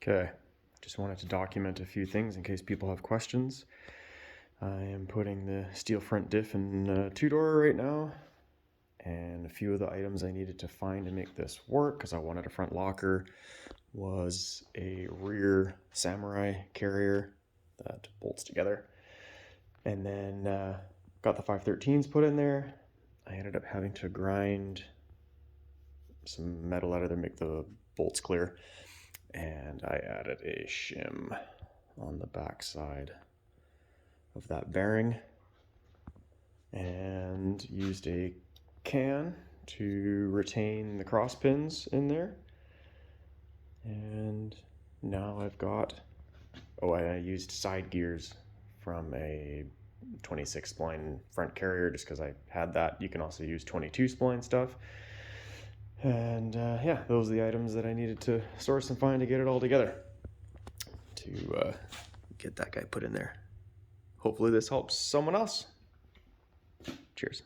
Okay, just wanted to document a few things in case people have questions. I am putting the steel front diff in two-door right now, and a few of the items I needed to find to make this work, because I wanted a front locker, was a rear Samurai carrier that bolts together, and then got the 513s put in there. I ended up having to grind some metal out of there, make the bolts clear, and I added a shim on the back side of that bearing and used a can to retain the cross pins in there. And now I've got, I used side gears from a 26 spline front carrier just because I had that. You can also use 22 spline stuff. And yeah, those are the items that I needed to source and find to get it all together to get that guy put in there. Hopefully this helps someone else. Cheers.